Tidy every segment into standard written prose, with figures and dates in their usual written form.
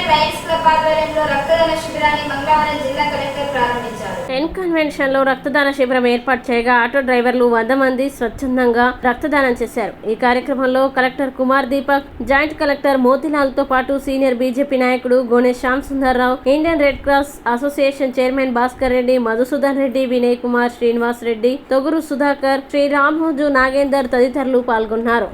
Lions club ఆధ్వర్యంలో రక్తదాన శిబిరాన్ని మంగళవారం జిల్లా కలెక్టర్ ప్రారంభించారు. ఎన్ కన్వెన్షన్ లో రక్తదాన శిబిరం ఏర్పాటు చేయగా ఆటో డ్రైవర్లు 100 మంది స్వచ్ఛందంగా రక్తదానం చేశారు. ఈ కార్యక్రమంలో collector Kumar Deepak, joint collector Motilal తో పాటు సీనియర్ బీజేపీ నాయకుడు Gone Shyam Sundar Rao, Indian red cross association chairman Bhaskar Reddy, Madhusudan Reddy, Vinay Kumar, Srinivas Reddy, Thoguru Sudhakar, Sri Ramoju, Nagender తదితరులు పాల్గొన్నారు.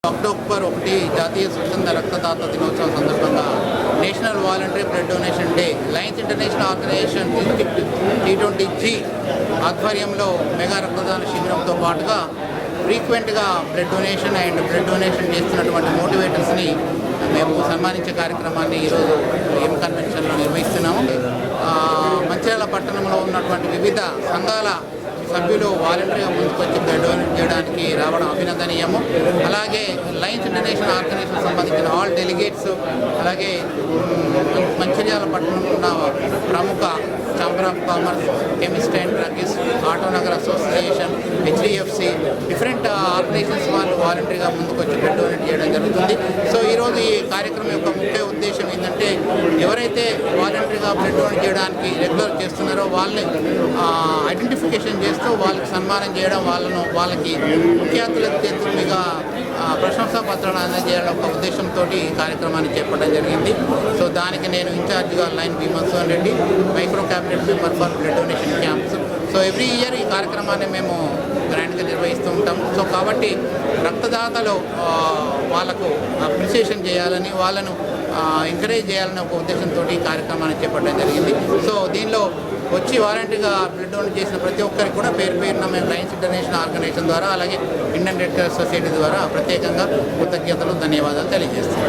అక్టోబర్ 1 జాతీయ స్వచ్ఛంద రక్తదాత దినోత్సవం సందర్భంగా national voluntary blood donation day lions international organisation district T20G ఆధ్వర్యంలో మెగా రక్తదాన శిబిరంతో పాటుగా ఫ్రీక్వెంట్గా బ్లడ్ డొనేషన్ చేస్తున్నటువంటి మోటివేటర్స్ని మేము సన్మానించే కార్యక్రమాన్ని ఈరోజు ఎం కన్వెన్షన్లో నిర్వహిస్తున్నాము. మంచిర్యాల పట్టణంలో ఉన్నటువంటి వివిధ సంఘాల సభ్యులు వాలంటరీగా ముందుకొచ్చి బ్లడ్ డొనేట్ చేయడానికి రావడం అభినందనీయము. అలాగే లయన్స్ ఇంటర్నేషనల్ ఆర్గనైజేషన్ సంబంధించిన ఆల్ డెలిగేట్స్, అలాగే మంచిర్యాల పట్టణంలో ఉన్న ప్రముఖ chamber of commerce, chemist and druggist, Autonagar association, HDFC, different organisations వాళ్ళు వాలంటరీగా ముందుకొచ్చి బ్లడ్ డొనేట్ చేయడం జరుగుతుంది. సో ఈరోజు ఈ కార్యక్రమం యొక్క ముఖ్య ఉద్దేశం ఏంటంటే ఎవరైతే వాలంటరీగా బ్లడ్ డొనేట్ చేయడానికి రెగ్యులర్ చేస్తున్నారో వాళ్ళని ఐడెంటిఫికేషన్ చేస్తూ వాళ్ళకి సన్మానం చేయడం, వాళ్ళకి ముఖ్య అతిథుల చేతులుగా ప్రశంసా పత్రాలు అందజేయాలని ఒక ఉద్దేశంతో ఈ కార్యక్రమాన్ని చేపట్టడం జరిగింది. సో దానికి నేను ఇన్ఛార్జ్గా lion B Madhusudan Reddy, micro cabinet member for blood donation camps. So every year ఈ కార్యక్రమాన్ని మేము గ్రాండ్గా నిర్వహిస్తూ ఉంటాము. సో కాబట్టి రక్తదాతలు వాళ్ళకు అప్రిసియేషన్ చేయాలని, వాళ్ళను ఎంకరేజ్ చేయాలని ఒక ఉద్దేశంతో ఈ కార్యక్రమాన్ని చేపట్టడం జరిగింది. సో దీనిలో వచ్చి వాలంటీర్గా బ్లడ్ డొనేట్ చేసిన ప్రతి ఒక్కరికి కూడా పేరున మేము లయన్స్ ఇంటర్నేషనల్ ఆర్గనైజేషన్ ద్వారా, అలాగే ఇండియన్ రెడ్ క్రాస్ సొసైటీ ద్వారా ప్రత్యేకంగా కృతజ్ఞతలు, ధన్యవాదాలు తెలియజేస్తాం.